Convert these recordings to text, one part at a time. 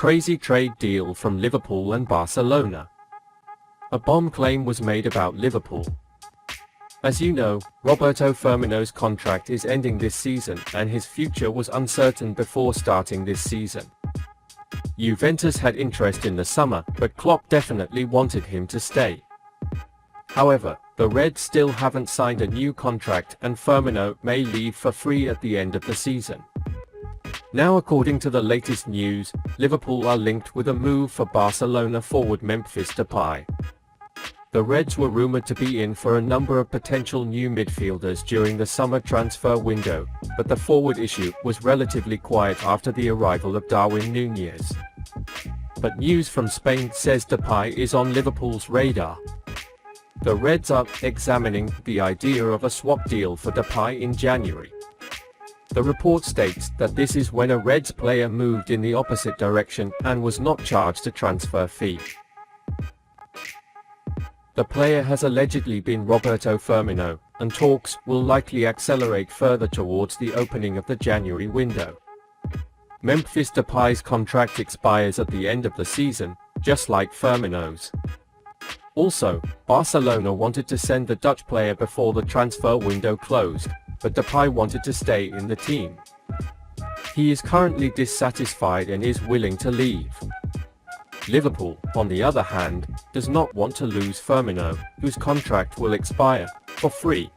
Crazy trade deal from Liverpool and Barcelona. A bomb claim was made about Liverpool. As you know, Roberto Firmino's contract is ending this season and his future was uncertain before starting this season. Juventus had interest in the summer, but Klopp definitely wanted him to stay. However, the Reds still haven't signed a new contract and Firmino may leave for free at the end of the season. Now, according to the latest news, Liverpool are linked with a move for Barcelona forward Memphis Depay. The Reds were rumored to be in for a number of potential new midfielders during the summer transfer window, but the forward issue was relatively quiet after the arrival of Darwin Nunez. But news from Spain says Depay is on Liverpool's radar. The Reds are examining the idea of a swap deal for Depay in January. The report states that this is when a Reds player moved in the opposite direction and was not charged a transfer fee. The player has allegedly been Roberto Firmino, and talks will likely accelerate further towards the opening of the January window. Memphis Depay's contract expires at the end of the season, just like Firmino's. Also, Barcelona wanted to send the Dutch player before the transfer window closed, but Depay wanted to stay in the team. He is currently dissatisfied and is willing to leave. Liverpool, on the other hand, does not want to lose Firmino, whose contract will expire, for free.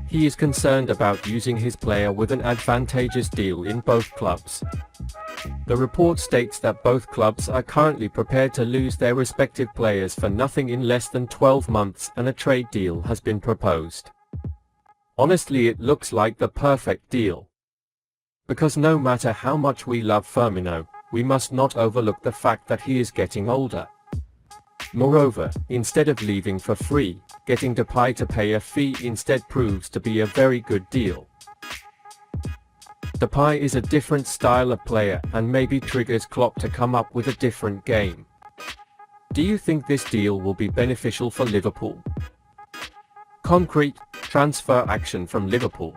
He is concerned about using his player with an advantageous deal in both clubs. The report states that both clubs are currently prepared to lose their respective players for nothing in less than 12 months and a trade deal has been proposed. Honestly, it looks like the perfect deal. Because no matter how much we love Firmino, we must not overlook the fact that he is getting older. Moreover, instead of leaving for free, getting Depay to pay a fee instead proves to be a very good deal. Depay is a different style of player and maybe triggers Klopp to come up with a different game. Do you think this deal will be beneficial for Liverpool? Concrete transfer action from Liverpool.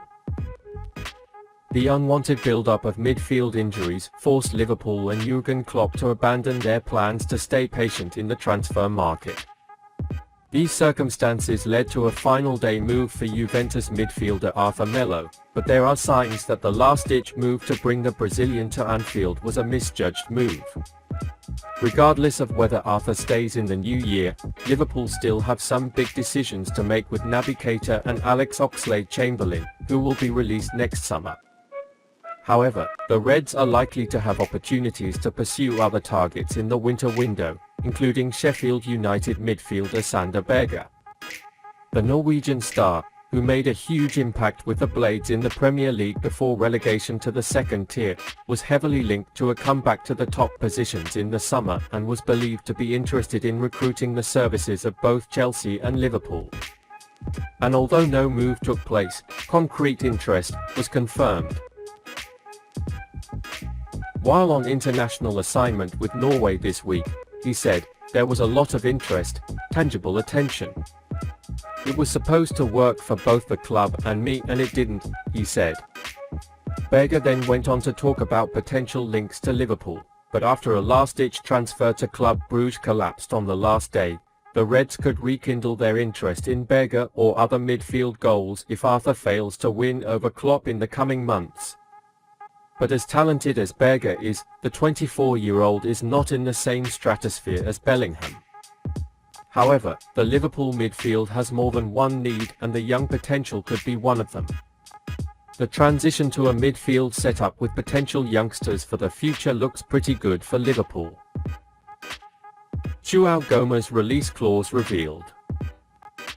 The unwanted build-up of midfield injuries forced Liverpool and Jürgen Klopp to abandon their plans to stay patient in the transfer market. These circumstances led to a final-day move for Juventus midfielder Arthur Melo, but there are signs that the last-ditch move to bring the Brazilian to Anfield was a misjudged move. Regardless of whether Arthur stays in the new year, Liverpool still have some big decisions to make with Naby Keita and Alex Oxlade-Chamberlain, who will be released next summer. However, the Reds are likely to have opportunities to pursue other targets in the winter window, including Sheffield United midfielder Sander Berge. The Norwegian star, who made a huge impact with the Blades in the Premier League before relegation to the second tier, was heavily linked to a comeback to the top positions in the summer and was believed to be interested in recruiting the services of both Chelsea and Liverpool. And although no move took place, concrete interest was confirmed. While on international assignment with Norway this week, he said, "There was a lot of interest, tangible attention. It was supposed to work for both the club and me and it didn't," he said. Berge then went on to talk about potential links to Liverpool, but after a last-ditch transfer to Club Brugge collapsed on the last day, the Reds could rekindle their interest in Berge or other midfield goals if Arthur fails to win over Klopp in the coming months. But as talented as Berge is, the 24-year-old is not in the same stratosphere as Bellingham. However, the Liverpool midfield has more than one need and the young potential could be one of them. The transition to a midfield setup with potential youngsters for the future looks pretty good for Liverpool. João Gomes release clause revealed.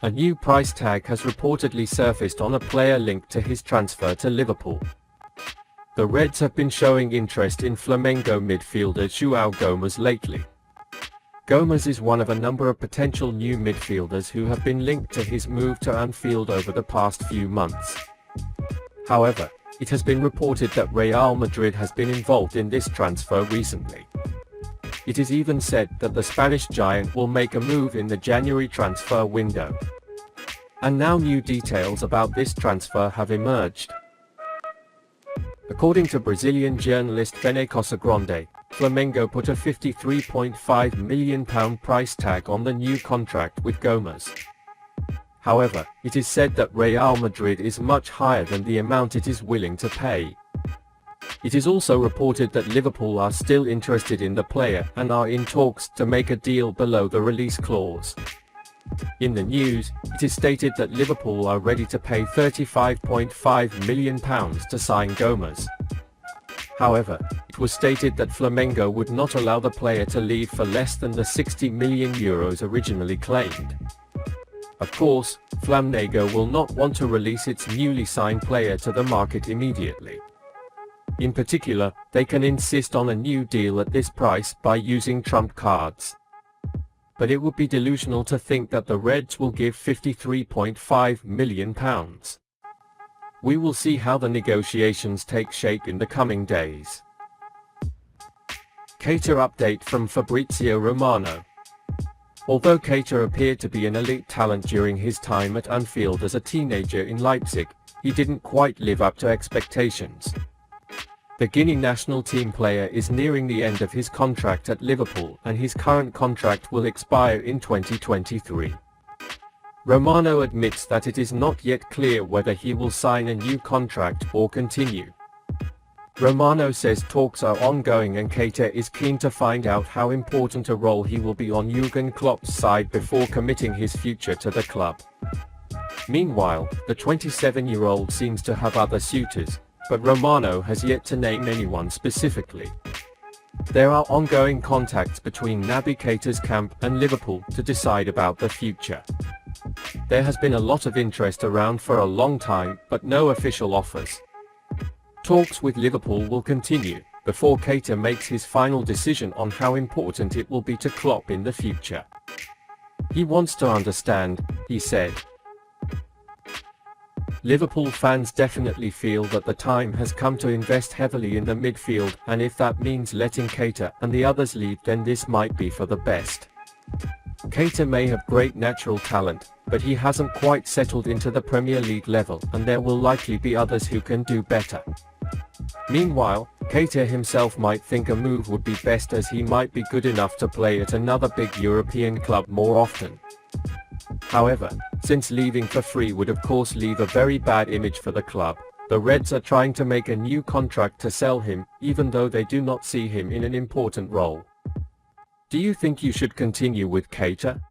A new price tag has reportedly surfaced on a player linked to his transfer to Liverpool. The Reds have been showing interest in Flamengo midfielder João Gomes lately. Gomes is one of a number of potential new midfielders who have been linked to his move to Anfield over the past few months. However, it has been reported that Real Madrid has been involved in this transfer recently. It is even said that the Spanish giant will make a move in the January transfer window. And now new details about this transfer have emerged. According to Brazilian journalist Vene Casagrande, Flamengo put a £53.5 million price tag on the new contract with Gomez. However, it is said that Real Madrid is much higher than the amount it is willing to pay. It is also reported that Liverpool are still interested in the player and are in talks to make a deal below the release clause. In the news, it is stated that Liverpool are ready to pay £35.5 million to sign Gomez. However, it was stated that Flamengo would not allow the player to leave for less than the €60 million originally claimed. Of course, Flamengo will not want to release its newly signed player to the market immediately. In particular, they can insist on a new deal at this price by using trump cards. But it would be delusional to think that the Reds will give £53.5 million. We will see how the negotiations take shape in the coming days. Keita update from Fabrizio Romano. Although Keita appeared to be an elite talent during his time at Anfield as a teenager in Leipzig, he didn't quite live up to expectations. The Guinea national team player is nearing the end of his contract at Liverpool and his current contract will expire in 2023. Romano admits that it is not yet clear whether he will sign a new contract or continue. Romano says talks are ongoing and Keita is keen to find out how important a role he will be on Jürgen Klopp's side before committing his future to the club. Meanwhile, the 27-year-old seems to have other suitors, but Romano has yet to name anyone specifically. There are ongoing contacts between Naby Keita's camp and Liverpool to decide about the future. There has been a lot of interest around for a long time, but no official offers. Talks with Liverpool will continue, before Keita makes his final decision on how important it will be to Klopp in the future. He wants to understand, he said. Liverpool fans definitely feel that the time has come to invest heavily in the midfield, and if that means letting Keita and the others leave, then this might be for the best. Keita may have great natural talent, but he hasn't quite settled into the Premier League level and there will likely be others who can do better. Meanwhile, Keita himself might think a move would be best as he might be good enough to play at another big European club more often. However, since leaving for free would of course leave a very bad image for the club, the Reds are trying to make a new contract to sell him, even though they do not see him in an important role. Do you think you should continue with Keita?